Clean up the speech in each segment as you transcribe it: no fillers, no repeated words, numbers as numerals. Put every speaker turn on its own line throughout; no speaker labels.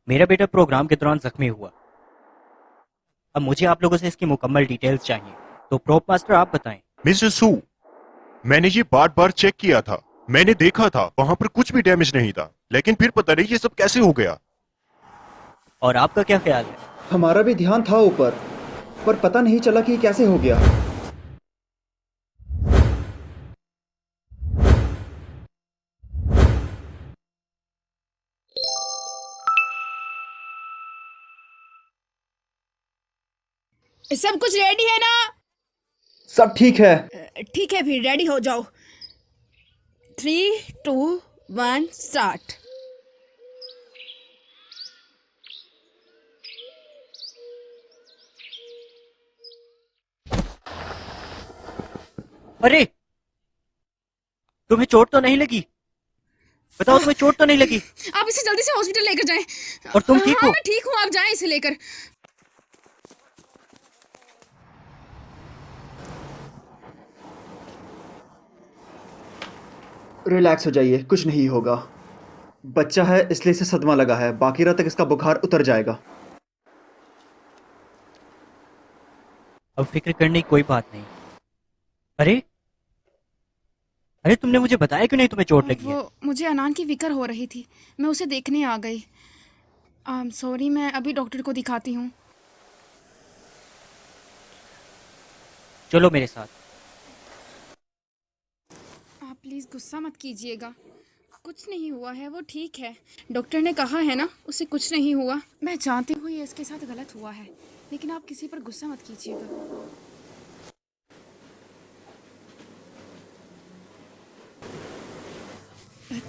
मेरा बेटा प्रोग्राम के दौरान जख्मी हुआ। अब मुझे आप लोगों से इसकी मुकम्मल डिटेल्स चाहिए, तो प्रोप मास्टर आप बताएं।
मिस्टर सू, मैंने ये बार बार चेक किया था। मैंने देखा था वहां पर कुछ भी डैमेज नहीं था, लेकिन फिर पता नहीं ये सब कैसे हो गया।
और आपका क्या ख्याल है?
हमारा भी ध्यान था ऊपर, पर पता नहीं चला कि ये कैसे हो गया।
सब कुछ रेडी है ना?
सब ठीक है।
ठीक है, फिर रेडी हो जाओ। 3, 2, 1 स्टार्ट।
अरे, तुम्हें चोट तो नहीं लगी? बताओ, तुम्हें चोट तो नहीं लगी?
आप इसे जल्दी से हॉस्पिटल लेकर जाएं।
और तुम ठीक
हाँ,
हो?
मैं ठीक हूँ, आप जाएं इसे लेकर।
रिलैक्स हो जाइए, कुछ नहीं होगा। बच्चा है इसलिए इसे सदमा लगा है, बाकी रात तक इसका बुखार उतर जाएगा।
अब फिक्र करने की कोई बात नहीं। अरे अरे, तुमने मुझे बताया क्यों नहीं तुम्हें चोट लगी है?
वो मुझे अनान की फिक्र हो रही थी, मैं उसे देखने आ गई। सॉरी, मैं अभी डॉक्टर को दिखाती हूँ।
चलो मेरे साथ।
आप प्लीज़ गुस्सा मत कीजिएगा, कुछ नहीं हुआ है, वो ठीक है। डॉक्टर ने कहा है ना, उसे कुछ नहीं हुआ। मैं जानती हूँ ये इसके साथ गलत हुआ है, लेकिन आप किसी पर गुस्सा मत कीजिएगा।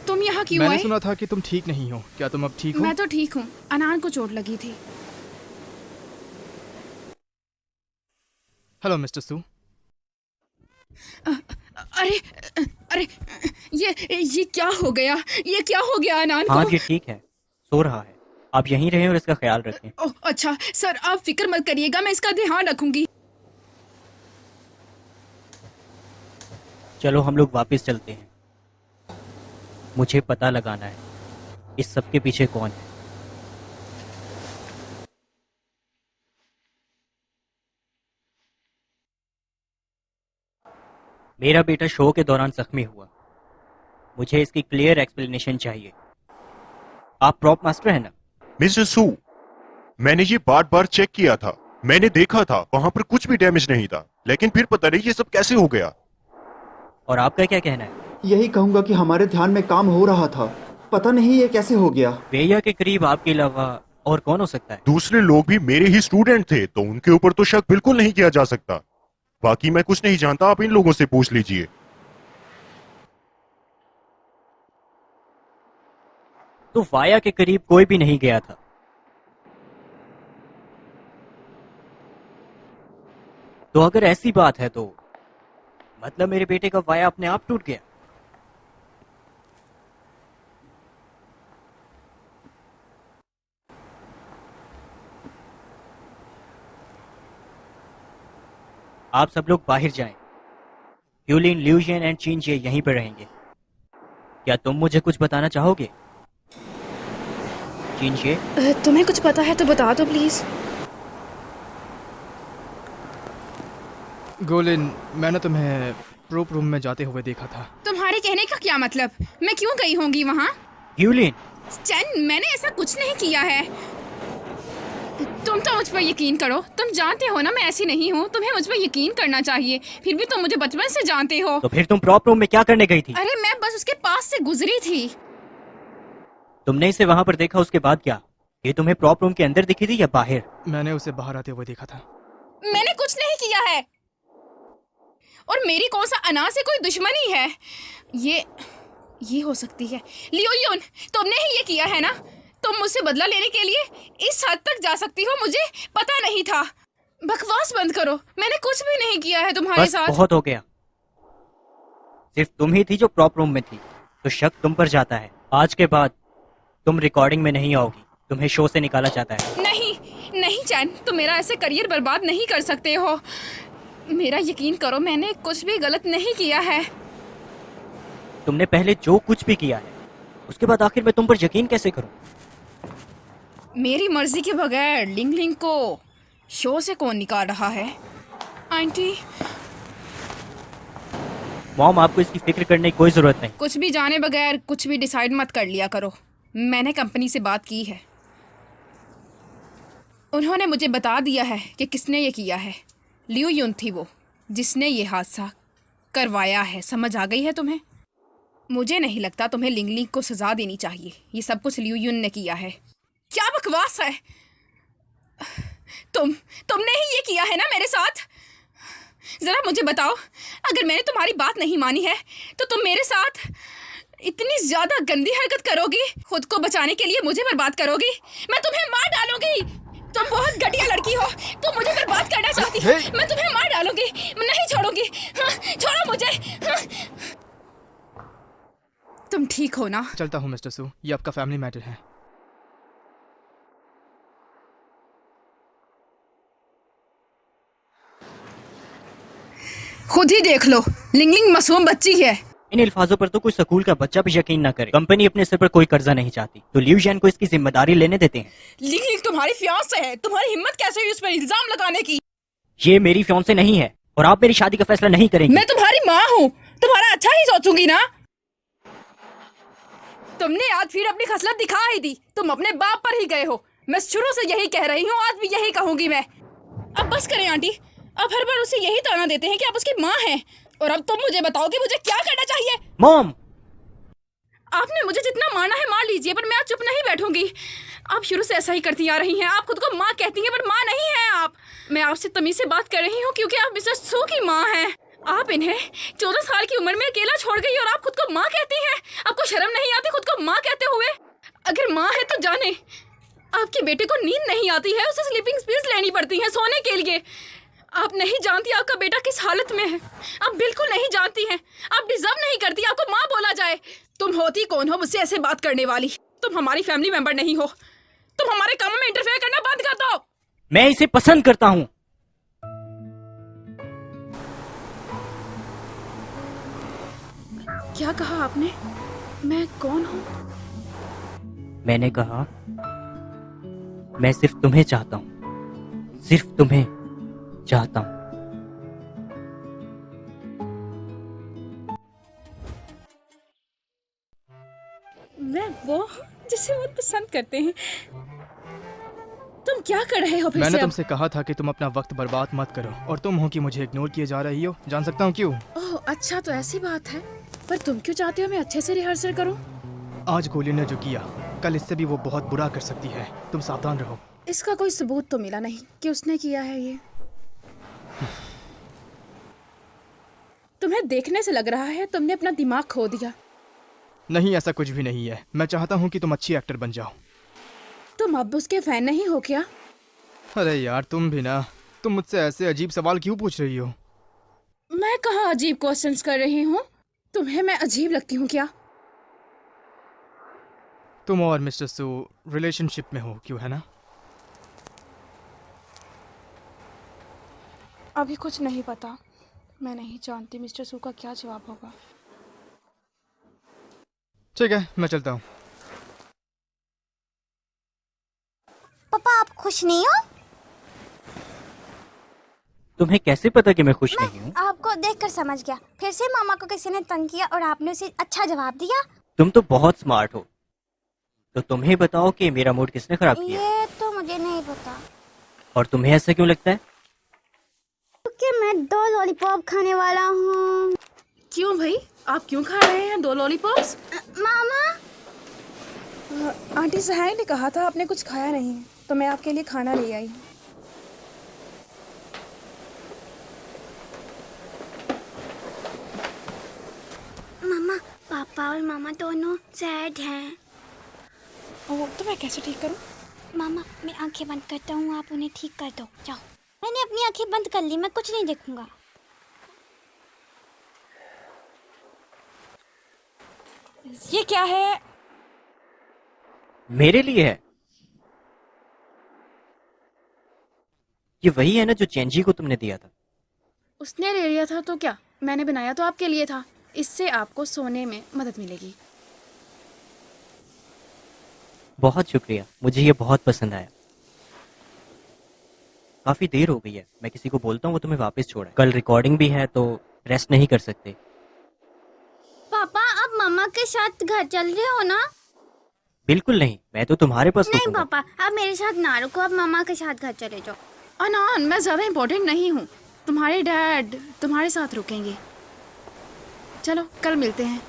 तुम यहाँ क्यों
मैंने
आए?
सुना था कि तुम ठीक नहीं हो। क्या तुम अब ठीक हो?
मैं तो ठीक हूँ, अनान को चोट लगी थी।
हेलो मिस्टर सू।
अरे अरे, ये क्या हो गया? ये क्या हो गया अनान
हाँ,
को?
ये ठीक है, सो रहा है। आप यहीं रहें और इसका ख्याल रखें।
ओह अच्छा सर, आप फिक्र मत करिएगा, मैं इसका ध्यान रखूंगी।
चलो हम लोग वापस चलते हैं। मुझे पता लगाना है इस सब के पीछे कौन है। मेरा बेटा शो के दौरान जख्मी हुआ। मुझे इसकी क्लियर एक्सप्लेनेशन चाहिए। आप प्रॉप मास्टर हैं ना?
मिस्टर सू, मैंने ये बार बार चेक किया था। मैंने देखा था वहां पर कुछ भी डैमेज नहीं था, लेकिन फिर पता नहीं ये सब कैसे हो गया।
और आपका क्या कहना है?
यही कहूंगा कि हमारे ध्यान में काम हो रहा था, पता नहीं ये कैसे हो गया।
वेया के करीब आपके अलावा और कौन हो सकता है?
दूसरे लोग भी मेरे ही स्टूडेंट थे, तो उनके ऊपर तो शक बिल्कुल नहीं किया जा सकता। बाकी मैं कुछ नहीं जानता, आप इन लोगों से पूछ लीजिए।
तो वाया के करीब कोई भी नहीं गया था। तो अगर ऐसी बात है तो मतलब मेरे बेटे का वाया अपने आप टूट गया। आप सब लोग बाहर जाएं। ह्यूलिन, ल्यूजियन एंड चिनजे यहीं पर रहेंगे। क्या तुम मुझे कुछ बताना चाहोगे? चिनजे?
तुम्हें कुछ पता है तो बता दो प्लीज।
गोलिन, मैंने तुम्हें प्रोप रूम में जाते हुए देखा था।
तुम्हारे कहने का क्या मतलब? मैं क्यों गई होंगी वहाँ?
ह्यूलिन!
स्टैन, मैंने ऐसा कुछ नहीं किया है। तुम तो मुझ पर यकीन करो, तुम जानते हो ना मैं ऐसी नहीं हूँ, तुम्हें मुझ पर यकीन करना चाहिए। फिर भी तुम मुझे बचपन से जानते हो।
तो फिर तुम प्रॉप रूम में क्या करने गई थी?
अरे मैं बस उसके पास से गुजरी थी।
तुमने इसे वहां पर देखा, उसके बाद क्या? ये तुम्हें प्रॉप रूम के अंदर दिखी थी या बाहर?
मैंने उसे बाहर आते हुए देखा था।
मैंने कुछ नहीं किया है, और मेरी कौन सा अना से कोई दुश्मनी है? ये हो सकती है। लियोन, तुमने ही ये किया है ना? तुम मुझसे बदला लेने के लिए इस हद तक जा सकती हो, मुझे पता नहीं था। बकवास बंद करो, मैंने कुछ भी नहीं किया है तुम्हारे
बस
साथ।
बहुत हो गया। सिर्फ तुम ही थी जो प्रॉप रूम में थी, तो शक तुम पर जाता है। आज के बाद तुम रिकॉर्डिंग में नहीं आओगी, तुम्हें शो से निकाला जाता है।
नहीं नहीं चैन, तुम मेरा ऐसे करियर बर्बाद नहीं कर सकते हो। मेरा यकीन करो, मैंने कुछ भी गलत नहीं किया है।
तुमने पहले जो कुछ भी किया है, उसके बाद आखिर मैं तुम पर यकीन कैसे करूं?
मेरी मर्जी के बगैर लिंग लिंग को शो से कौन निकाल रहा है? आंटी,
मॉम, आपको इसकी फिक्र करने की कोई जरूरत नहीं।
कुछ भी जाने बगैर कुछ भी डिसाइड मत कर लिया करो। मैंने कंपनी से बात की है, उन्होंने मुझे बता दिया है कि किसने ये किया है। लियो युन थी वो जिसने ये हादसा करवाया है। समझ आ गई है तुम्हें? मुझे नहीं लगता तुम्हें लिंग लिंग को सजा देनी चाहिए। ये सब कुछ लियो युन ने किया है। क्या बकवास है? तुमने ही ये किया है ना मेरे साथ? जरा मुझे बताओ, अगर मैंने तुम्हारी बात नहीं मानी है तो तुम मेरे साथ इतनी ज्यादा गंदी हरकत करोगी? खुद को बचाने के लिए मुझे बर्बाद करोगी? मैं तुम्हें मार डालूंगी। तुम बहुत घटिया लड़की हो, तुम मुझे बर्बाद करना चाहती हो। मैं तुम्हें मार डालूंगी, मैं नहीं छोड़ूंगी। हाँ, छोड़ो मुझे। हाँ। तुम ठीक हो ना?
चलता हूँ मिस्टर सू, ये आपका फैमिली मैटर है।
खुद ही देख लो, लिंग लिंग मासूम बच्ची है।
इन अल्फाजों पर तो कोई स्कूल का बच्चा भी यकीन ना करे। कंपनी अपने सिर पर कोई कर्जा नहीं चाहती, तो लियू जैन को इसकी जिम्मेदारी लेने देते हैं।
लिंग लिंग तुम्हारी फियांसे है, तुम्हारी हिम्मत कैसे हुई उस पर इल्जाम लगाने की?
ये मेरी फियांसे नहीं है और आप मेरी शादी का फैसला नहीं करेंगे।
मैं तुम्हारी माँ हूँ, तुम्हारा अच्छा ही सोचूंगी ना। तुमने आज फिर अपनी खसलत दिखा ही दी। तुम अपने बाप पर ही गए हो। मैं शुरू से यही कह रही हूँ, आज भी यही कहूंगी मैं। अब बस करें आंटी, अब हर बार उसे यही ताना देते हैं कि आप उसकी माँ हैं। और अब तुम मुझे बताओ कि मुझे क्या करना चाहिए?
मॉम,
आपने मुझे जितना माना है मार लीजिए, पर मैं आज चुप नहीं बैठूंगी। आप शुरू से ऐसा ही करती आ रही हैं। आप खुद को माँ कहती हैं, पर माँ नहीं हैं आप। मैं आपसे तमीज से बात कर रही हूँ क्योंकि आप मिस्टर सू की माँ हैं। आप इन्हें 14 साल की उम्र में अकेला छोड़ गई और आप खुद को माँ कहती हैं। आपको शर्म नहीं आती खुद को माँ कहते हुए? अगर माँ है तो जाने, आपके बेटे को नींद नहीं आती है, उसे स्लीपिंग पिल्स लेनी पड़ती हैं सोने के लिए। आप नहीं जानती आपका बेटा किस हालत में है। आप बिल्कुल नहीं जानती हैं। आप डिजर्व नहीं करती आपको माँ बोला जाए। तुम होती कौन हो मुझसे ऐसे बात करने वाली? तुम हमारी फैमिली मेंबर नहीं हो। तुम हमारे कामों में इंटरफेयर करना बंद कर दो।
मैं इसे पसंद करता हूँ।
क्या कहा आपने? मैं कौन हूँ?
मैंने कहा मैं सिर्फ तुम्हें चाहता हूँ, सिर्फ तुम्हें चाहता हूँ।
मैं वो हूँ जिसे वो पसंद करते हैं। तुम क्या कर रहे हो फिर
मैंने
से अब?
तुमसे कहा था कि तुम अपना वक्त बर्बाद मत करो, और तुम हो कि मुझे इग्नोर किए जा रही हो। जान सकता हूँ क्यों?
ओह अच्छा, तो ऐसी बात है। पर तुम क्यों चाहते हो मैं अच्छे से रिहर्सल करूं?
आज गोली ने जो किया, कल इससे भी वो बहुत बुरा कर सकती है। तुम सावधान रहो।
इसका कोई सबूत तो मिला नहीं कि उसने किया है ये। तुम्हें देखने से लग रहा है तुमने अपना दिमाग खो दिया।
नहीं, ऐसा कुछ भी नहीं है। मैं चाहता हूँ कि तुम अच्छी एक्टर बन जाओ।
तुम अब उसके फैन नहीं हो क्या?
अरे यार, तुम भी ना। तुम मुझसे ऐसे अजीब सवाल क्यों पूछ रही हो?
मैं कहाँ अजीब क्वेश्चंस कर रही हूँ? तुम्हें मैं अजीब लगती हूँ क्या?
तुम और मिस्टर सू रिलेशनशिप में हो, क्यों, है ना?
अभी कुछ नहीं पता। मैं नहीं जानती मिस्टर सू का क्या जवाब होगा।
ठीक है, मैं चलता हूँ।
पापा, आप खुश नहीं हो?
तुम्हें कैसे पता कि मैं खुश नहीं हूँ?
आपको देखकर समझ गया। फिर से मामा को किसी ने तंग किया और आपने उसे अच्छा जवाब दिया।
तुम तो बहुत स्मार्ट हो, तो तुम्हें बताओ कि मेरा मूड किसने खराब किया?
ये तो मुझे नहीं पता।
और तुम्हें ऐसा क्यों लगता है?
क्योंकि मैं 2 लॉलीपॉप खाने वाला हूँ।
क्यों भाई, आप क्यों खा रहे हैं 2 लॉलीपॉप्स?
मामा,
आंटी सहाय ने कहा था आपने कुछ खाया नहीं है, तो मैं आपके लिए खाना ले आई हूँ।
मामा, पापा और मामा दोनों सैड हैं।
ओह, तो मैं कैसे ठीक करूँ?
मामा, मैं आंखें बंद करता हूँ, आप उन्हें ठीक कर दो। जाओ। मैंने अपनी आंखें बंद कर ली, मैं कुछ नहीं देखूंगा।
ये क्या है?
मेरे लिए है। ये वही है ना जो चेंजी को तुमने दिया था?
उसने ले लिया था तो क्या, मैंने बनाया तो आपके लिए था। इससे आपको सोने में मदद मिलेगी।
बहुत शुक्रिया, मुझे ये बहुत पसंद आया। काफी देर हो गई है, मैं किसी को बोलता हूँ वो तुम्हें वापस छोड़े। कल रिकॉर्डिंग भी है तो रेस्ट नहीं कर सकते।
पापा आप मम्मा के साथ घर चल रहे हो ना?
बिल्कुल नहीं, मैं तो तुम्हारे पास
नहीं
रुकूंगा।
पापा, आप मेरे साथ ना रुको, आप मम्मा के साथ घर चले जाओ।
अनान, मैं ज्यादा इम्पोर्टेंट नहीं हूँ। तुम्हारे डैड तुम्हारे साथ रुकेंगे। चलो कल मिलते हैं।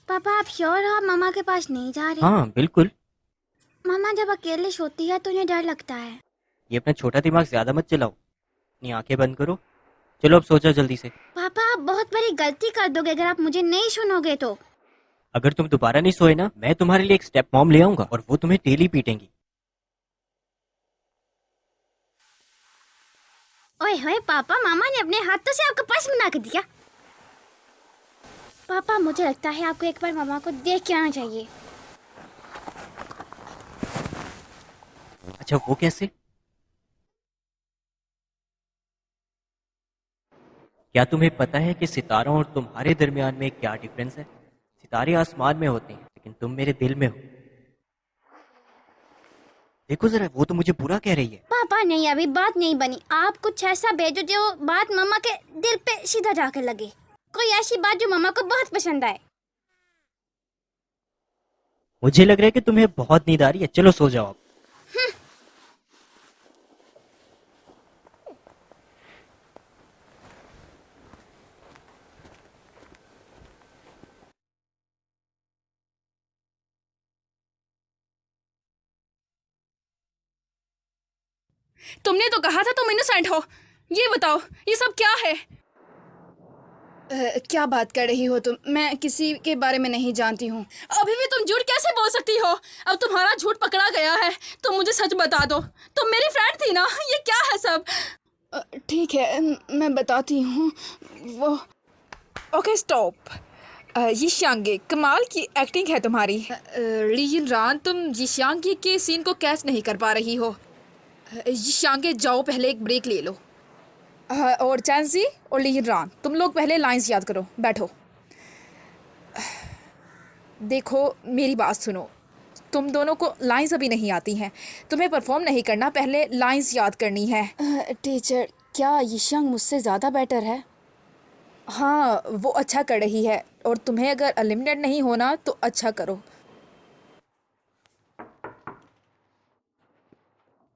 पापा आप श्योर हो आप मम्मा के पास नहीं जा रहे?
हाँ बिल्कुल।
मम्मा जब अकेले सोती है तो उन्हें डर लगता है।
ये अपना छोटा दिमाग ज्यादा मत चलाओ, अपनी आंखें बंद करो। चलो अब सो जाओ जल्दी से।
पापा आप बहुत बड़ी गलती कर दोगे अगर आप मुझे नहीं सुनोगे तो।
अगर तुम दोबारा नहीं सोए ना, मैं तुम्हारे लिए एक स्टेप मॉम ले आऊंगा और वो तुम्हें डेली पीटेंगी।
ओए होए पापा, मामा ने अपने हाथों से आपका पर्स बना के दिया। पापा मुझे लगता है आपको एक बार मामा को देख के आना चाहिए।
अच्छा वो कैसे? क्या तुम्हें पता है कि सितारों और तुम्हारे दरमियान में क्या डिफरेंस है? सितारे आसमान में होते हैं लेकिन तुम मेरे दिल में हो। देखो जरा, वो तो मुझे बुरा कह रही है।
पापा नहीं, अभी बात नहीं बनी। आप कुछ ऐसा भेजो जो बात मामा के दिल पे सीधा जाके लगे। कोई ऐसी बात जो मामा को बहुत पसंद आए।
मुझे लग रहा है कि तुम्हें बहुत नींद आ रही है, चलो सो जाओ अब।
तुमने तो कहा था तुम इनोसेंट हो। ये बताओ ये सब क्या है? क्या बात कर रही हो तुम? मैं किसी के बारे में नहीं जानती हूँ। अभी भी तुम झूठ कैसे बोल सकती हो? अब तुम्हारा झूठ पकड़ा गया है। तुम मुझे सच बता दो, तुम मेरी फ्रेंड थी ना? ये क्या है सब? ठीक है मैं बताती हूँ। वो ओके स्टॉप। यिशांगे, कमाल की एक्टिंग है तुम्हारी। लीन रान, तुम यिशांगे के सीन को कैच नहीं कर पा रही हो। यिशांगे जाओ पहले एक ब्रेक ले लो। और चैंसी और लीन रान, तुम लोग पहले लाइंस याद करो, बैठो। देखो मेरी बात सुनो, तुम दोनों को लाइंस अभी नहीं आती हैं। तुम्हें परफॉर्म नहीं करना, पहले लाइंस याद करनी है। टीचर, क्या यिशांग मुझसे ज़्यादा बेटर है? हाँ वो अच्छा कर रही है, और तुम्हें अगर एलिमिनेट नहीं होना तो अच्छा करो।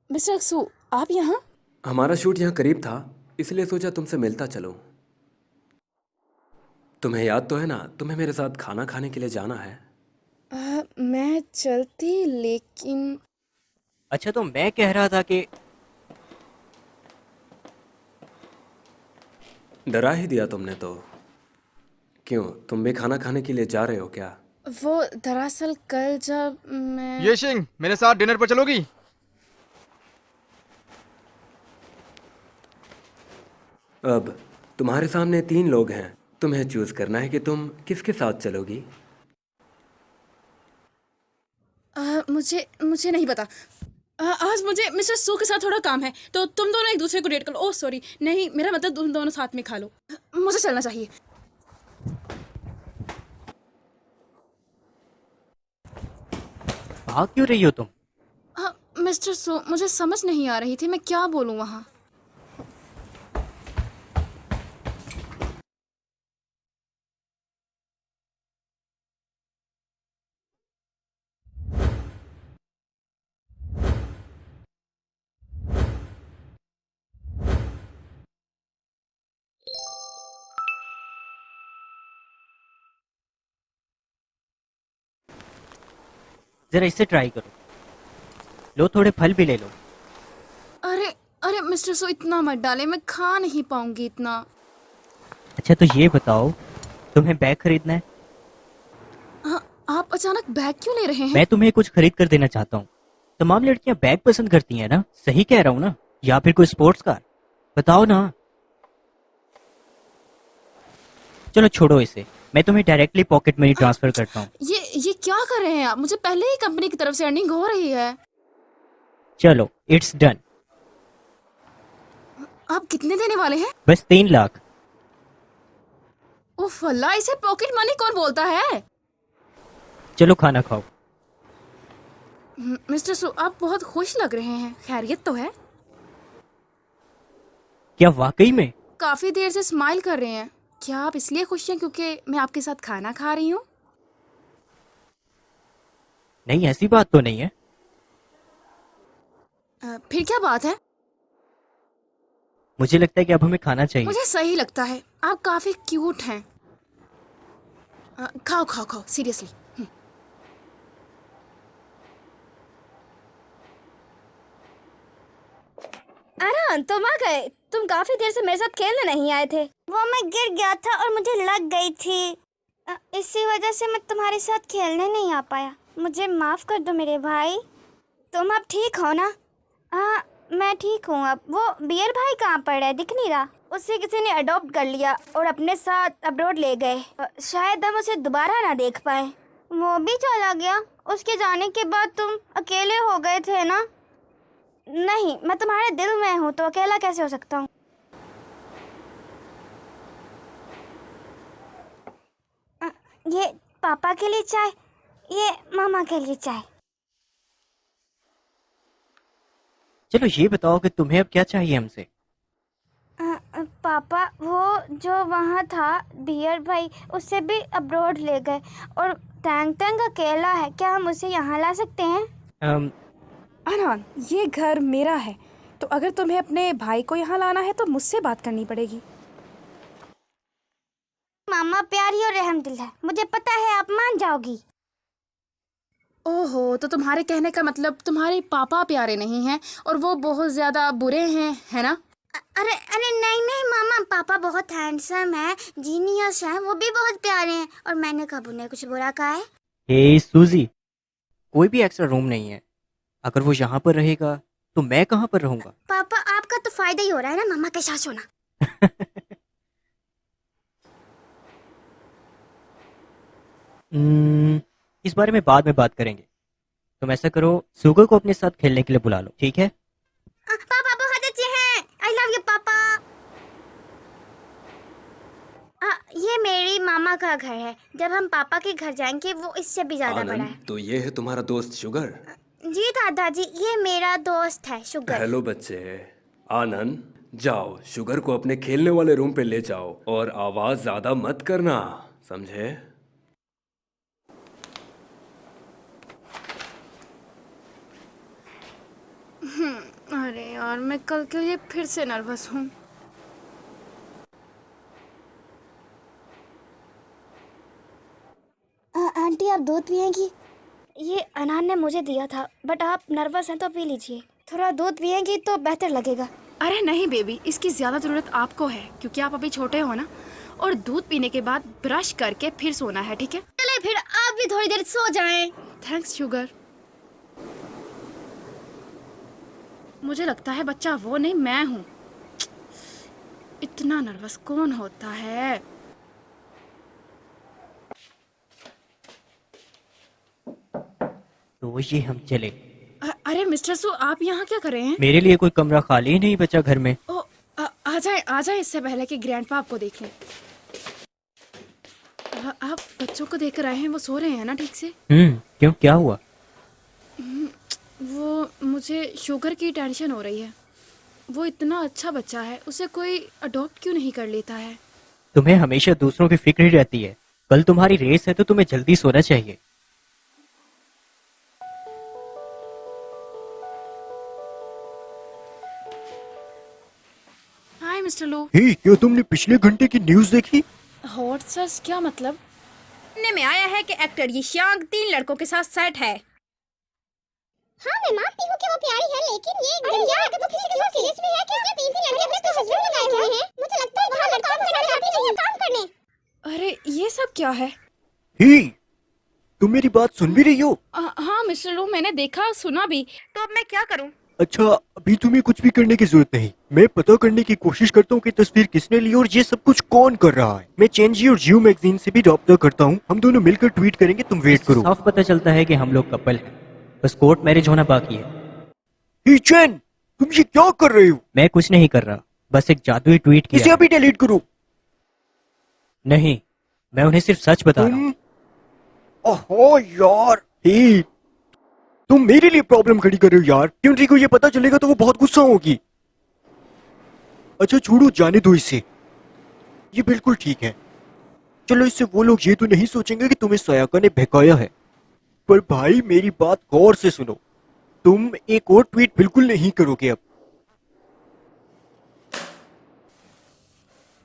मिस्टर अक्सू, आप यहाँ?
हमारा शूट यहाँ करीब था, इसलिए सोचा तुमसे मिलता चलूं। तुम्हें याद तो है ना, तुम्हें मेरे साथ खाना खाने के लिए जाना है।
मैं चलती, लेकिन
अच्छा तो मैं कह रहा था कि
डरा ही दिया तुमने तो। क्यों, तुम भी खाना खाने के लिए जा रहे हो क्या?
वो दरअसल कल जब मैं
ये शिंग, मेरे साथ डिनर पर चलोगी?
अब तुम्हारे सामने 3 लोग हैं, तुम्हें चूज करना है कि तुम किसके साथ चलोगी।
मुझे नहीं पता। आज मुझे मिस्टर सू के साथ थोड़ा काम है, तो तुम दोनों एक दूसरे को डेट कर लो। ओह सॉरी, नहीं मेरा मतलब तुम दोनों साथ में खा लो। मुझे चलना चाहिए।
भाग क्यों रही हो तुम?
मिस्टर सू, मुझे समझ नहीं आ रही थी मैं क्या बोलूँ वहाँ।
जरा इसे ट्राई करो, लो थोड़े फल भी ले लो।
अरे अरे मिस्टर सू, इतना मत डाले, मैं खा नहीं पाऊंगी इतना।
अच्छा तो ये बताओ, तुम्हें बैग खरीदना है?
आप अचानक बैग क्यों ले रहे हैं?
मैं तुम्हें कुछ खरीद कर देना चाहता हूँ। तमाम लड़कियां बैग पसंद करती हैं ना, सही कह रहा हूँ ना? या फिर कोई स्पोर्ट्स कार, बताओ ना। चलो छोड़ो इसे, मैं तुम्हें डायरेक्टली पॉकेट मनी ट्रांसफर करता हूँ।
ये क्या कर रहे हैं आप? मुझे पहले ही कंपनी की तरफ से अर्निंग हो रही है।
चलो इट्स डन।
आप कितने देने वाले हैं?
बस 3 लाख।
उफ अल्लाह, इसे पॉकेट मनी कौन बोलता है?
चलो खाना खाओ।
मिस्टर सू, आप बहुत खुश लग रहे हैं। खैरियत तो है?
क्या वाकई में?
काफी देर से स्माइल कर रहे हैं। क्या आप इसलिए खुश हैं क्योंकि मैं आपके साथ खाना खा रही हूँ?
नहीं, ऐसी बात तो नहीं है।
फिर क्या बात है?
मुझे लगता है कि अब हमें खाना चाहिए।
मुझे सही लगता है। आप काफी क्यूट हैं। खाओ खाओ खाओ, सीरियसली।
अरहान, तुम आ गए। तुम काफी देर से मेरे साथ खेलने नहीं आए थे। वो मैं गिर गया था और मुझे लग गई थी। इसी वजह से मैं तुम्हारे साथ खेलने नहीं आ पाया। मुझे माफ कर दो मेरे भाई। तुम अब ठीक हो ना? हाँ, मैं ठीक हूँ अब। वो बियर भाई कहाँ पर है? दिख नहीं रहा। उसे किसी ने अडॉप्ट कर लिया और अपने साथ अब्रॉड ले गए। शायद हम उसे दोबारा ना देख पाए। वो भी चला गया। उसके जाने के बाद तुम अकेले हो गए थे ना? नहीं, मैं तुम्हारे दिल में हूँ तो अकेला कैसे हो सकता हूँ? ये पापा के लिए चाय, ये मामा के लिए चाय।
चलो ये बताओ कि तुम्हें अब क्या चाहिए हमसे?
पापा, वो जो वहाँ था बियर भाई, उसे भी अब्रॉड ले गए और टैंग टैंग अकेला है। क्या हम उसे यहाँ ला सकते हैं?
अनहान, ये घर मेरा है, तो अगर तुम्हें अपने भाई को यहाँ लाना है तो मुझसे बात करनी पड़ेगी।
मामा प्यारी और रहमदिल है, मुझे पता है आप मान जाओगी।
ओहो, तो तुम्हारे कहने का मतलब तुम्हारे पापा प्यारे नहीं हैं और वो बहुत ज्यादा बुरे हैं, है ना?
अरे अरे नहीं नहीं मामा, पापा बहुत हैंडसम है, जीनियस है, वो भी बहुत प्यारे हैं। और मैंने कब उन्हें कुछ बुरा कहा है?
हे सूजी, कोई भी एक्स्ट्रा रूम नहीं है। अगर वो यहाँ पर रहेगा तो मैं कहाँ पर रहूंगा?
पापा, आपका तो फायदा ही हो रहा है ना मामा के साथ सोना।
इस बारे में बाद में बात करेंगे। तुम ऐसा करो, सुगर को अपने साथ खेलने के लिए बुला लो, ठीक है?
पापा बहुत अच्छे हैं। आई लव यू पापा। ये मेरी मामा का घर है। जब हम पापा के घर जाएंगे वो इससे भी ज्यादा बड़ा है।
आनंद, तो ये है तुम्हारा दोस्त शुगर?
जी दादाजी, ये मेरा दोस्त है शुगर।
हेलो बच्चे। आनंद, जाओ शुगर को अपने खेलने वाले रूम पे ले जाओ और आवाज ज्यादा मत करना, समझे?
अरे यार, मैं कल के लिए फिर से नर्वस हूँ।
आंटी, आप दूध पिएंगी? ये अनान ने मुझे दिया था, बट आप नर्वस हैं तो पी लीजिए। थोड़ा दूध पिएंगी तो बेहतर लगेगा।
अरे नहीं बेबी, इसकी ज्यादा जरूरत आपको है क्योंकि आप अभी छोटे हो ना। और दूध पीने के बाद ब्रश करके फिर सोना है, ठीक है?
चले फिर आप भी थोड़ी देर सो जाएं।
Thanks sugar. मुझे लगता है बच्चा वो नहीं, मैं हूँ। इतना नर्वस कौन होता है?
तो ये हम चले।
अरे मिस्टर सू, आप यहाँ क्या कर रहे हैं?
मेरे लिए कोई कमरा खाली ही नहीं बचा घर में।
ओ, आ जाए इससे पहले कि ग्रैंडपा आपको देख लें। आप बच्चों को देख कर आए हैं, वो सो रहे हैं ना ठीक से?
क्यों, क्या हुआ?
वो मुझे शुगर की टेंशन हो रही है। वो इतना अच्छा बच्चा है, उसे कोई अडॉप्ट क्यों नहीं कर लेता है?
तुम्हें हमेशा दूसरों की फिक्र ही रहती है। कल तुम्हारी रेस है तो तुम्हें जल्दी सोना चाहिए।
हाय मिस्टर लो।
हे, क्या तुमने पिछले घंटे की न्यूज़ देखी?
हॉट सच, क्या मतलब? सुनने में आया है कि एक्टर यिशांग 3 लड़कों के साथ सेट है।
हाँ, मैं मानती हूँ कि वो प्यारी है, लेकिन ये एकदम यार अगर वो किसी के साथ सीरियस में है कि उसने 3 लड़के अपने तो हस्बैंड लगाए हुए हैं। मुझे लगता है वहाँ लड़का को जाती नहीं है काम करने।
अरे ये सब क्या है?
हे, तुम मेरी बात सुन भी रही हो?
हाँ मिस्टर लो, मैंने देखा सुना भी। तो अब मैं क्या करूँ?
अच्छा, अभी तुम्हें कुछ भी करने की जरूरत नहीं। मैं पता करने की कोशिश करता हूँ कि तस्वीर किसने ली और ये सब कुछ कौन कर रहा है। मैं चेंजी और जियो मैगजीन से भी रब्ता करता हूँ। हम दोनों मिलकर ट्वीट करेंगे, तुम वेट करो।
साफ पता चलता है कि हम लोग कपल हैं। बस कोर्ट मैरिज होना बाकी है।
हे चैन, तुम ये क्या कर रहे हो?
मैं कुछ नहीं कर रहा, बस एक जादुई ट्वीट
इसे
किया।
अभी डिलीट करो।
नहीं, मैं उन्हें सिर्फ सच बता रहा हूँ।
तुम ओहो यार, हे तुम मेरे लिए प्रॉब्लम खड़ी कर रहे हो यार। ट्यूनरी को ये पता चलेगा तो वो बहुत गुस्सा होगी। अच्छा छोड़ो, जाने दो इसे, ये बिल्कुल ठीक है। चलो, इससे वो लोग ये तो नहीं सोचेंगे कि तुम्हें सयाका ने बहकाया है। पर भाई मेरी बात गौर से सुनो, तुम एक और ट्वीट बिल्कुल नहीं करोगे अब।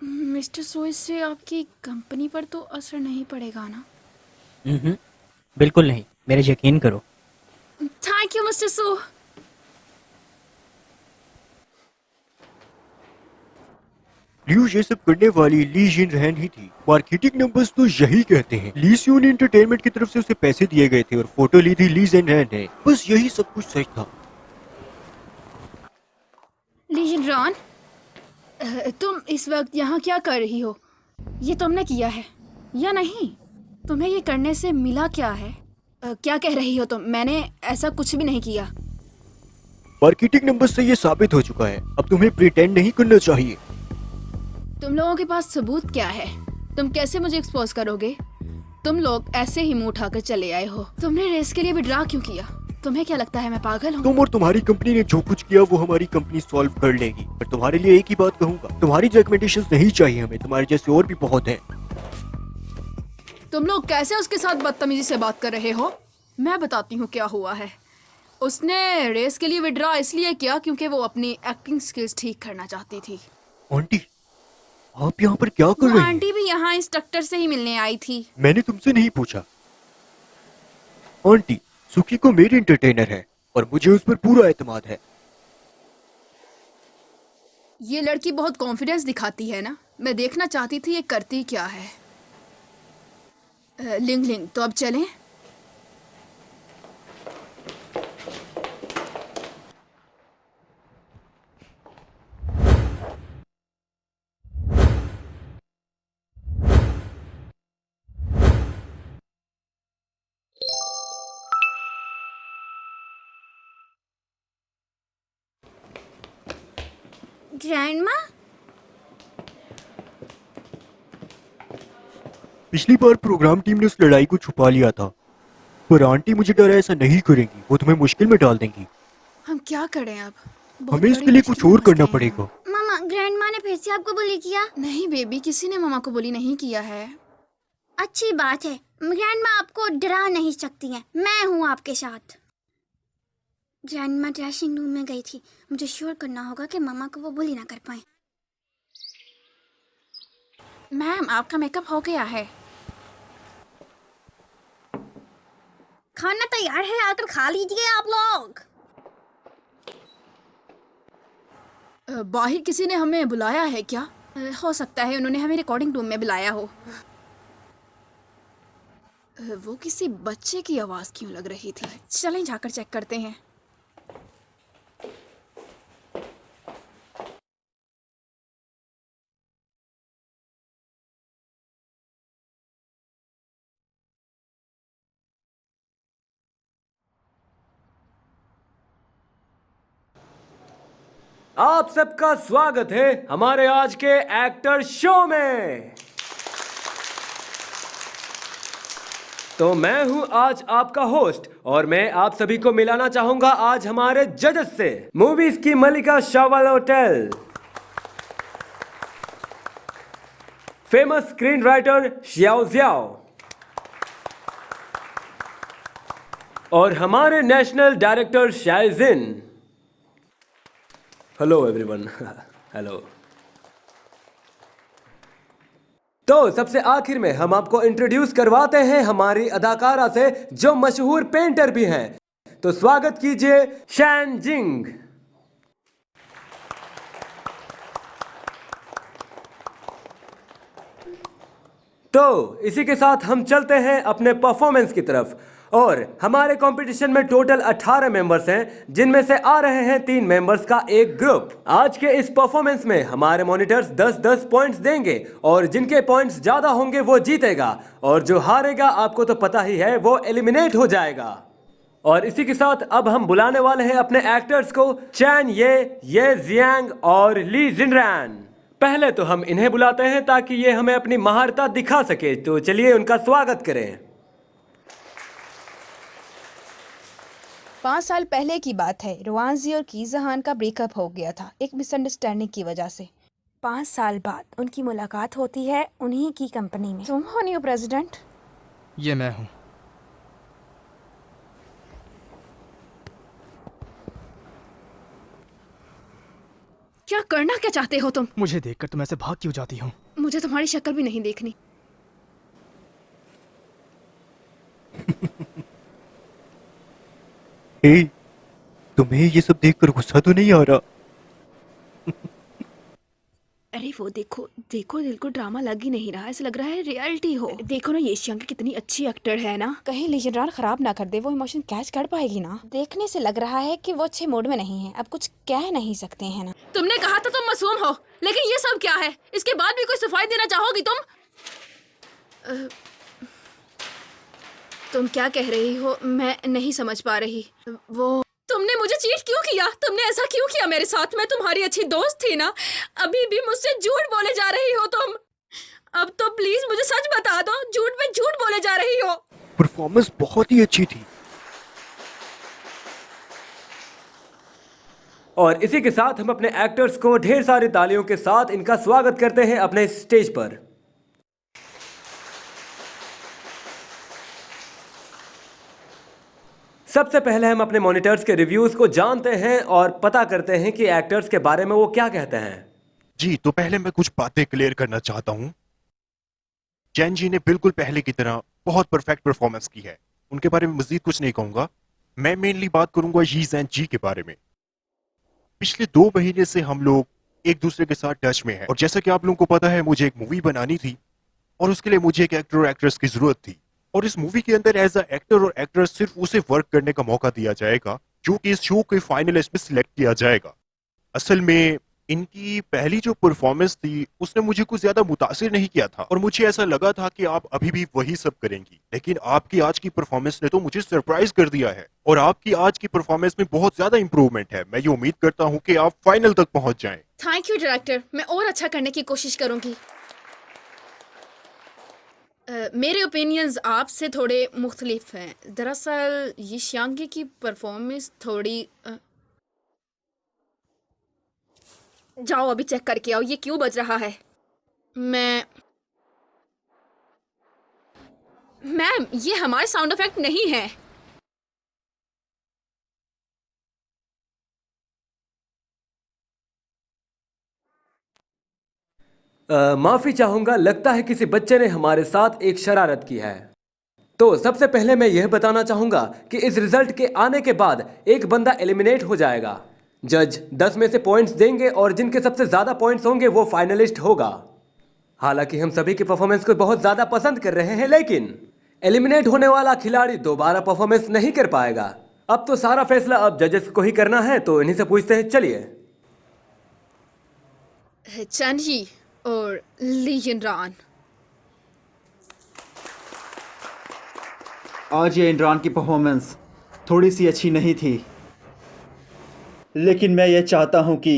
मिस्टर सो, इससे आपकी कंपनी पर तो असर नहीं पड़ेगा ना?
बिल्कुल नहीं, मेरे यकीन करो।
Thank you mister So.
Leo ये सब करने वाली ली जिन रहन ही थी। मार्केटिंग नंबर्स तो यही कहते हैं। ली सियोन एंटरटेनमेंट की तरफ से उसे पैसे दिए गए थे और फोटो ली थी ली जिन रहन ने। बस यही सब कुछ सच था।
लीजन रॉन, तुम इस वक्त यहाँ क्या कर रही हो? ये तुमने किया है या नहीं? तुम्हें ये करने से मिला क्या है? क्या कह रही हो तुम? मैंने ऐसा कुछ भी नहीं किया।
मार्केटिंग नंबर्स से ये साबित हो चुका है, अब तुम्हें प्रिटेंड नहीं करना चाहिए।
तुम लोगों के पास सबूत क्या है? तुम कैसे मुझे एक्सपोज करोगे? तुम लोग ऐसे ही मुंह उठाकर चले आए हो। तुमने रेस के लिए विड्रॉ क्यों किया? तुम्हें क्या लगता है मैं पागल हूँ?
तुम और तुम्हारी कंपनी ने जो कुछ किया वो हमारी कंपनी सॉल्व कर लेगी। पर तुम्हारे लिए एक ही बात कहूंगा, तुम्हारी रिकमेंडेशंस नहीं चाहिए हमें, तुम्हारे जैसे और भी बहुत हैं।
तुम लोग कैसे उसके साथ बदतमीजी से बात कर रहे हो? मैं बताती हूँ क्या हुआ है। उसने रेस के लिए विड्रॉ इसलिए किया क्योंकि वो अपनी एक्टिंग स्किल्स ठीक करना चाहती थी।
आंटी, आप यहाँ पर क्या कर
वो
रही हैं?
आंटी भी यहाँ इंस्ट्रक्टर से ही मिलने आई थी।
मैंने तुमसे नहीं पूछा। आंटी, सुकी को मेरी एंटरटेनर है और मुझे उस पर पूरा एतमाद है।
ये लड़की बहुत कॉन्फिडेंस दिखाती है ना? मैं देखना चाहती थी ये करती क्या है। लिंग लिंग, तो अब चलें?
ग्रैंडमा,
पिछली बार प्रोग्राम टीम ने उस लड़ाई को छुपा लिया था, पर आंटी मुझे डर है ऐसा नहीं करेंगी, वो तुम्हें मुश्किल में डाल देंगी।
हम क्या करें अब? बहुत
हमें इसके
बड़ी
लिए कुछ
मुश्किल
और
में फंस
करना
गए हैं
पड़ेगा।
हम।
मामा, ग्रैंडमा ने फिर से आपको बुली किया?
नहीं बेबी, किसी ने मामा को बोली नहीं किया है।
अच्छी बात है, ग्रैंडमा आपको डरा नहीं सकती हैं, मैं हूँ आपके साथ। ग्रैंडमा ड्रेसिंग रूम में गई थी, मुझे श्योर करना होगा कि मामा को वो बुली ना कर पाए।
मैम, आपका मेकअप हो गया है।
खाना तैयार है, आकर खा लीजिए आप लोग।
बाहर किसी ने हमें बुलाया है क्या? हो सकता है उन्होंने हमें रिकॉर्डिंग रूम में बुलाया हो। वो किसी बच्चे की आवाज़ क्यों लग रही थी? चलें जाकर चेक करते हैं।
आप सबका स्वागत है हमारे आज के एक्टर शो में। तो मैं हूं आज आपका होस्ट और मैं आप सभी को मिलाना चाहूंगा आज हमारे जजेस से। मूवीज की मलिका शावल होटल, फेमस स्क्रीन राइटर श्याओ ज़ियाओ और हमारे नेशनल डायरेक्टर शाइजिन। Hello everyone. हेलो। तो सबसे आखिर में हम आपको इंट्रोड्यूस करवाते हैं हमारी अदाकारा से जो मशहूर पेंटर भी हैं। तो स्वागत कीजिए शैन जिंग। तो इसी के साथ हम चलते हैं अपने परफॉर्मेंस की तरफ। और हमारे कंपटीशन में टोटल 18 मेंबर्स हैं, जिनमें से आ रहे हैं 3 मेंबर्स का एक ग्रुप। आज के इस परफॉर्मेंस में हमारे मॉनिटर्स 10-10 पॉइंट्स देंगे और जिनके पॉइंट्स ज्यादा होंगे वो जीतेगा और जो हारेगा आपको तो पता ही है वो एलिमिनेट हो जाएगा। और इसी के साथ अब हम बुलाने वाले हैं अपने एक्टर्स को, चैन ये जियांग और ली जिनरैन। पहले तो हम इन्हें बुलाते हैं ताकि ये हमें अपनी महारता दिखा सके, तो चलिए उनका स्वागत करें।
5 साल पहले की बात है। रवानजी और कीजहान का ब्रेकअप हो गया था एक मिसअंडरस्टैंडिंग की वजह से। 5 साल बाद उनकी मुलाकात होती है उन्हीं की कंपनी में। तुम हो न्यू प्रेसिडेंट?
ये मैं हूँ।
क्या करना क्या चाहते हो तुम?
मुझे देखकर तुम ऐसे भाग क्यों जाती हो?
मुझे तुम्हारी शक्ल भी नहीं देखनी।
हे, तुम्हें ये सब देखकर गुस्सा तो नहीं आ रहा?
अरे वो देखो देखो, दिल को ड्रामा लग ही नहीं रहा, ऐसा लग रहा है रियलिटी हो। देखो ना, ये शियांग कितनी अच्छी एक्टर है ना। कहीं लीजन खराब ना कर दे, वो इमोशन कैच कर पाएगी ना। देखने से लग रहा है कि वो अच्छे मूड में नहीं है। अब कुछ कह नहीं सकते हैं ना। तुमने कहा था तुम मासूम हो, लेकिन ये सब क्या है? इसके बाद भी कोई सफाई देना चाहोगी तुम? तुम क्या कह रही हो? मैं नहीं समझ पा रही। वो तुमने मुझे चीट क्यों किया? तुमने ऐसा क्यों किया मेरे साथ? मैं तुम्हारी अच्छी दोस्त थी ना। अभी भी मुझसे झूठ बोले जा रही हो तुम। अब तो प्लीज मुझे सच बता दो, झूठ में झूठ बोले जा रही हो।
परफॉर्मेंस बहुत ही अच्छी थी।
और इसी के साथ हम अपने एक्टर्स को ढेर सारी तालियों के साथ इनका स्वागत करते हैं अपने स्टेज पर। सबसे पहले हम अपने मॉनिटर्स के रिव्यूज को जानते हैं और पता करते हैं कि एक्टर्स के बारे में वो क्या कहते हैं।
जी, तो पहले मैं कुछ बातें क्लियर करना चाहता हूं। चैन जी ने बिल्कुल पहले की तरह बहुत परफेक्ट परफॉर्मेंस की है। उनके बारे में मजीद कुछ नहीं कहूंगा। मैं मेनली बात करूंगा यी जैन जी के बारे में। पिछले 2 महीने से हम लोग एक दूसरे के साथ टच में हैं और जैसा कि आप लोगों को पता है, मुझे एक मूवी बनानी थी और उसके लिए मुझे एक एक्टर और एक्ट्रेस की जरूरत थी। और इस मूवी के अंदर एज अ एक्टर और एक्ट्रेस सिर्फ उसे वर्क करने का मौका दिया जाएगा जो कि इस शो के फाइनलिस्ट में सिलेक्ट किया जाएगा। असल में इनकी पहली जो परफॉर्मेंस थी उसने मुझे कुछ ज्यादा मुतासिर नहीं किया था और मुझे ऐसा लगा था कि आप अभी भी वही सब करेंगी, लेकिन आपकी आज की परफॉर्मेंस ने तो मुझे सरप्राइज कर दिया है और आपकी आज की परफॉर्मेंस में बहुत ज्यादा इंप्रूवमेंट है। मैं ये उम्मीद करता हूँ कि आप फाइनल तक पहुंच जाएं।
थैंक यू डायरेक्टर, मैं और अच्छा करने की कोशिश करूंगी। मेरे ओपिनियंस आपसे थोड़े मुख्तलिफ हैं। दरअसल ये शियांगी की परफॉर्मेंस थोड़ी जाओ अभी चेक करके आओ ये क्यों बज रहा है। मैम ये हमारे साउंड इफेक्ट नहीं है।
माफी चाहूंगा, लगता है किसी बच्चे ने हमारे साथ एक शरारत की है। तो सबसे पहले मैं यह बताना चाहूंगा कि इस रिजल्ट के आने के बाद एक बंदा एलिमिनेट हो जाएगा। जज 10 में से पॉइंट्स देंगे और जिनके सबसे ज्यादा पॉइंट्स होंगे वो फाइनलिस्ट होगा। हालांकि हम सभी की परफॉर्मेंस को बहुत ज्यादा पसंद कर रहे हैं, लेकिन एलिमिनेट होने वाला खिलाड़ी दोबारा परफॉर्मेंस नहीं कर पाएगा। अब तो सारा फैसला अब जजेस को ही करना है, तो इन्हीं से पूछते हैं। चलिए
चैन जी और ली यिनरान।
आज ये इमरान की परफॉर्मेंस थोड़ी सी अच्छी नहीं थी, लेकिन मैं ये चाहता हूं कि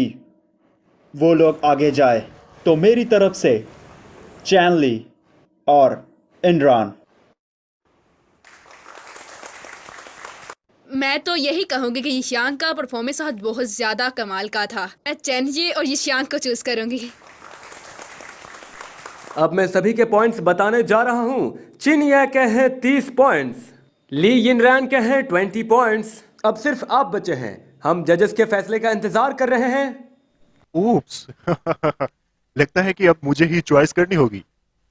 वो लोग आगे जाए। तो मेरी तरफ से चैन ली और इमरान।
मैं तो यही कहूंगी कि यिशांग का परफॉर्मेंस आज बहुत ज्यादा कमाल का था। मैं चैन जी और यिशांग को चूज करूंगी।
अब मैं सभी के पॉइंट्स बताने जा रहा हूं। चिन ये के हैं 30 पॉइंट्स, ली यिनरान के हैं 20 पॉइंट्स। अब सिर्फ आप बचे हैं। हम जजेस के फैसले का इंतजार कर रहे हैं।
ओप्स लगता है कि अब मुझे ही चॉइस करनी होगी।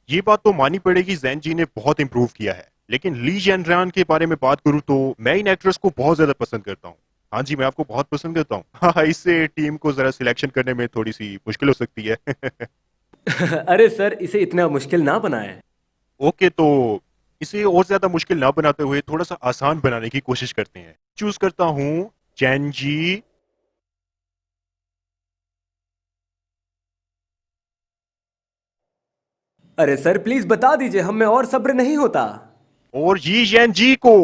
ये बात तो मानी पड़ेगी, जैन जी ने बहुत इंप्रूव किया है। लेकिन ली जैनरान के बारे में बात करूं तो मैं इन एक्ट्रेस को बहुत ज्यादा पसंद करता हूं। हाँ जी, मैं आपको बहुत पसंद करता हूं। हाँ, इससे टीम को जरा सिलेक्शन करने में थोड़ी सी मुश्किल हो सकती है।
अरे सर, इसे इतना मुश्किल ना बनाएं।
ओके, तो इसे और ज्यादा मुश्किल ना बनाते हुए थोड़ा सा आसान बनाने की कोशिश करते हैं। चूज करता हूं चैन जी।
अरे सर प्लीज बता दीजिए, हमें और सब्र नहीं होता।
और यी जैन जी को।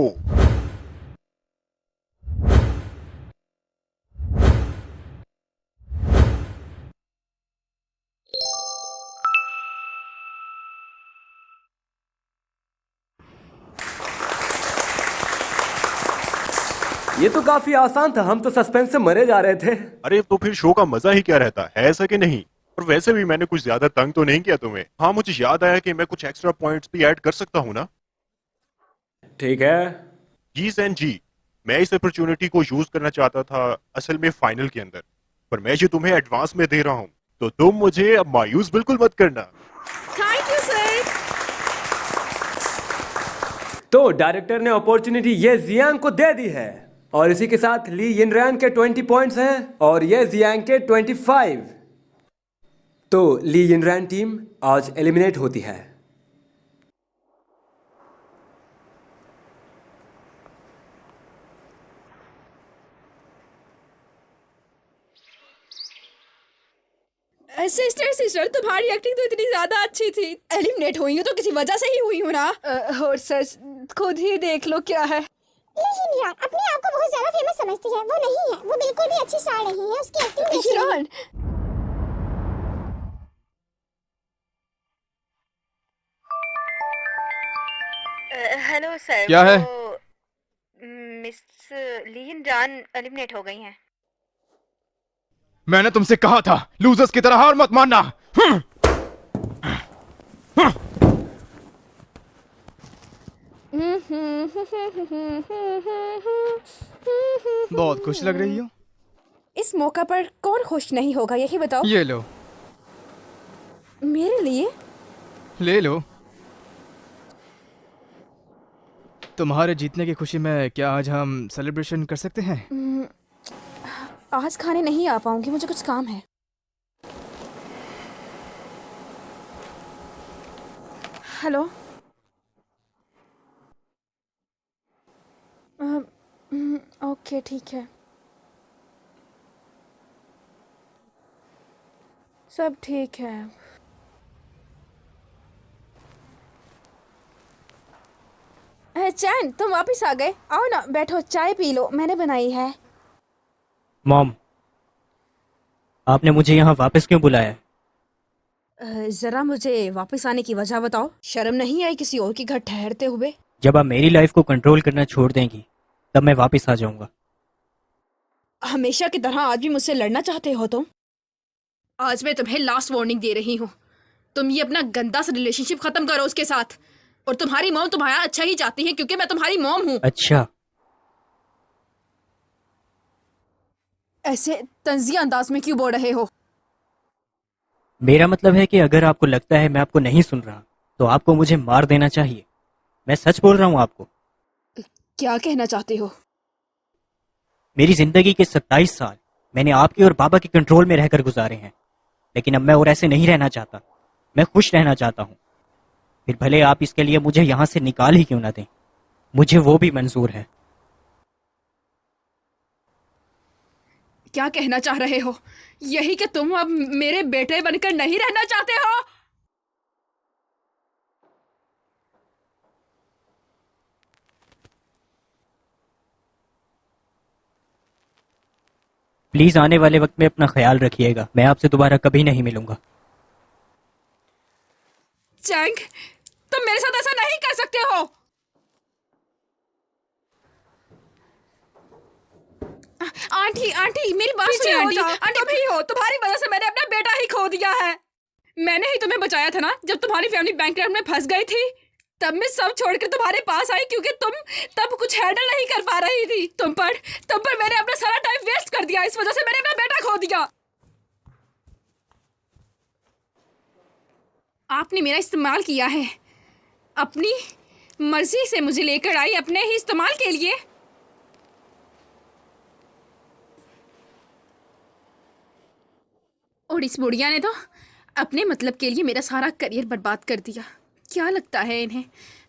ये तो काफी आसान था, हम तो सस्पेंस से मरे जा रहे थे।
अरे तो फिर शो का मजा ही क्या रहता है ऐसा कि नहीं? और वैसे भी मैंने कुछ ज्यादा तंग तो नहीं किया तुम्हें। हाँ, मुझे याद आया कि मैं कुछ एक्स्ट्रा पॉइंट्स भी ऐड कर सकता हूँ ना।
ठीक है।
जी सैन जी, मैं इस अपॉर्चुनिटी को यूज करना चाहता था असल में फाइनल के अंदर, पर मैं जो तुम्हें एडवांस में दे रहा हूँ, तो तुम मुझे अब मायूस बिल्कुल मत करना।
Thank you sir.
तो डायरेक्टर ने अपॉर्चुनिटी ये जियांग को दे दी है, और इसी के साथ ली यिनरैन के 20 पॉइंट्स हैं और ये जियांग के 25। तो ली यिनरैन टीम आज एलिमिनेट होती है।
सिस्टर सिस्टर, तुम्हारी एक्टिंग तो इतनी ज्यादा अच्छी थी। एलिमिनेट हुई हूँ तो किसी वजह से ही हुई हूँ ना। और सर खुद ही देख लो क्या है।
लेकिन यार अपने आप को बहुत ज्यादा फेमस समझती है, वो नहीं है। वो बिल्कुल भी अच्छी स्टार नहीं है, उसकी एक्टिंग भी अच्छी नहीं है।
हेलो सर,
क्या है?
मिस लीन जान एलिमिनेट हो गई हैं।
मैंने तुमसे कहा था लूजर्स की तरह हार मत मानना। बहुत खुश लग रही हो।
इस मौका पर कौन खुश नहीं होगा, यही बताओ।
ये लो,
मेरे लिए?
ले लो। तुम्हारे जीतने की खुशी में क्या आज हम सेलिब्रेशन कर सकते हैं?
आज खाने नहीं आ पाऊंगी, मुझे कुछ काम है। हेलो। ओके ठीक है, सब ठीक है। चैन, तुम वापस आ गए। आओ ना, बैठो, चाय पी लो, मैंने बनाई है।
मॉम, आपने मुझे यहाँ वापस क्यों बुलाया है?
जरा मुझे वापस आने की वजह बताओ। शर्म नहीं आई किसी और के घर ठहरते हुए?
जब आप मेरी लाइफ को कंट्रोल करना छोड़ देंगी तब मैं वापस आ जाऊंगा।
हमेशा की तरह आज भी मुझसे लड़ना चाहते हो तुम? आज मैं तुम्हें लास्ट वार्निंग दे रही हूँ। तुम ये अपना गंदा सा रिलेशनशिप खत्म करो उसके साथ। और तुम्हारी मॉम तुम्हारा अच्छा ही चाहती है क्योंकि मैं तुम्हारी मॉम हूँ।
अच्छा,
ऐसे तंजिया अंदाज में क्यों बोल रहे हो?
मेरा मतलब है कि अगर आपको लगता है मैं आपको नहीं सुन रहा तो आपको मुझे मार देना चाहिए। मैं सच बोल रहा हूँ आपको।
क्या कहना चाहते हो?
मेरी जिंदगी के 27 साल मैंने आपके और बाबा के कंट्रोल में रहकर गुजारे हैं, लेकिन अब मैं और ऐसे नहीं रहना चाहता। मैं खुश रहना चाहता हूँ। फिर भले आप इसके लिए मुझे यहाँ से निकाल ही क्यों ना दें, मुझे वो भी मंजूर है।
क्या कहना चाह रहे हो? यही कि तुम अब मेरे बेटे बनकर नहीं रहना चाहते हो?
प्लीज आने वाले वक्त में अपना ख्याल रखिएगा। मैं आपसे दोबारा कभी नहीं मिलूंगा।
चैंग, तुम मेरे साथ ऐसा नहीं कर सकते हो। आंटी आंटी, मेरी बात सुनिए आंटी। आंटी तुम ही हो, तुम्हारी वजह से मैंने अपना बेटा ही खो दिया है। मैंने ही तुम्हें बचाया था ना जब तुम्हारी फैमिली बैंकरप्ट में फंस गई थी। तब मैं सब छोड़कर तुम्हारे पास आई क्योंकि तुम तब कुछ हैंडल नहीं कर पा रही थी। तुम पर मैंने अपना सारा टाइम वेस्ट कर दिया। इस वजह से मैंने अपना बेटा खो दिया। आपने मेरा इस्तेमाल किया है, अपनी मर्जी से मुझे लेकर आई अपने ही इस्तेमाल के लिए। और इस बुढ़िया ने तो अपने मतलब के लिए मेरा सारा करियर बर्बाद कर दिया। क्या लगता है इन्हें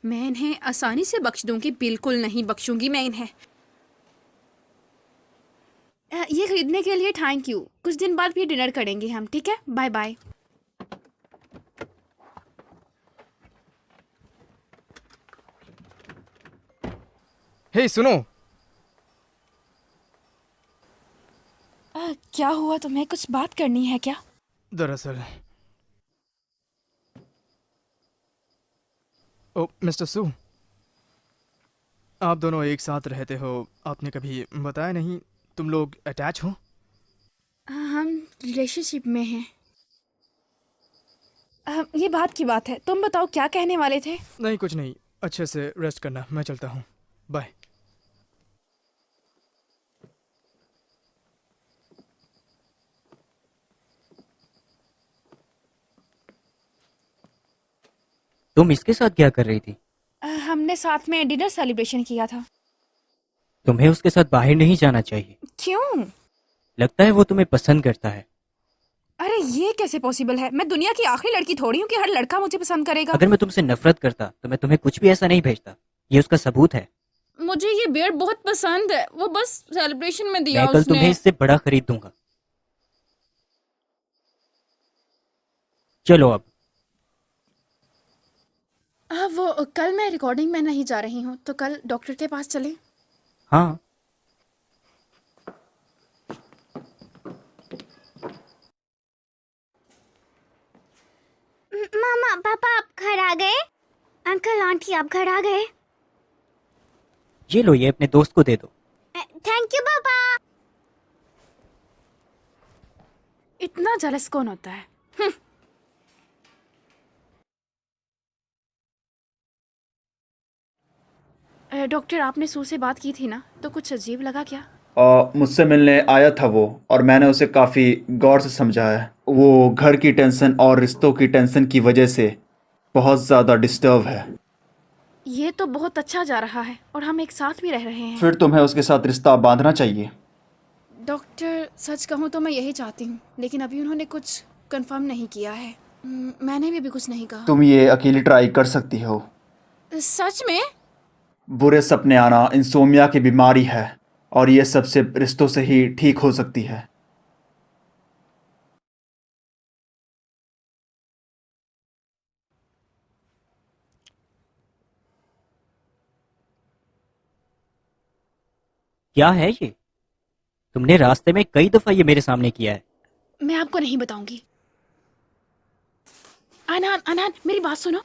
मैं इन्हें आसानी से बख्श दूंगी? बिल्कुल नहीं बख्शूंगी मैं इन्हें। ये खरीदने के लिए थैंक यू। कुछ दिन बाद फिर डिनर करेंगे हम, ठीक है? Bye bye.
हे सुनो,
क्या हुआ? तुम्हें कुछ बात करनी है क्या?
दरअसल ओ मिस्टर सू, आप दोनों एक साथ रहते हो, आपने कभी बताया नहीं। तुम लोग अटैच हो?
हम रिलेशनशिप में हैं। ये बात की बात है। तुम बताओ क्या कहने वाले थे?
नहीं, कुछ नहीं। अच्छे से रेस्ट करना, मैं चलता हूँ। बाय।
तुम इसके साथ क्या कर रही थी?
हमने साथ में डिनर सेलिब्रेशन किया था।
तुम्हें उसके साथ बाहर नहीं जाना चाहिए।
क्यों?
लगता है वो तुम्हें पसंद करता है।
अरे ये कैसे पॉसिबल है? मैं दुनिया की आखिरी लड़की थोड़ी हूँ कि हर लड़का मुझे पसंद करेगा।
अगर मैं तुमसे नफरत करता तो मैं तुम्हें कुछ भी ऐसा नहीं भेजता। ये उसका सबूत है।
मुझे ये बियर्ड बहुत पसंद है। वो बस सेलिब्रेशन में दिया
मैं कल
उसने।
तुम्हें इससे बड़ा खरीद दूंगा। चलो अब।
वो कल मैं रिकॉर्डिंग में नहीं जा रही हूँ, तो कल डॉक्टर के पास चले।
हाँ।
मामा पापा आप घर आ गए? अंकल आंटी आप घर आ गए?
ये लो, ये अपने दोस्त को दे दो।
थैंक यू पापा।
इतना जलस कौन होता है? डॉक्टर, आपने सू से बात की थी ना, तो कुछ अजीब लगा क्या?
मुझसे मिलने आया था वो, और मैंने उसे काफ़ी गौर से समझाया है। वो घर की टेंशन और रिश्तों की टेंशन की वजह से बहुत ज़्यादा डिस्टर्ब है।
ये तो बहुत अच्छा जा रहा है और हम एक साथ भी रह रहे हैं।
फिर तुम्हें उसके साथ रिश्ता बांधना चाहिए।
डॉक्टर, सच कहूँ तो मैं यही चाहती हूँ, लेकिन अभी उन्होंने कुछ कंफर्म नहीं किया है। मैंने भी अभी कुछ नहीं कहा।
तुम ये अकेली ट्राई कर सकती हो।
सच में?
बुरे सपने आना इंसोमिया की बीमारी है, और ये सबसे रिश्तों से ही ठीक हो सकती है।
क्या है ये? तुमने रास्ते में कई दफा ये मेरे सामने किया है।
मैं आपको नहीं बताऊंगी। अनहान, अनहान, मेरी बात सुनो।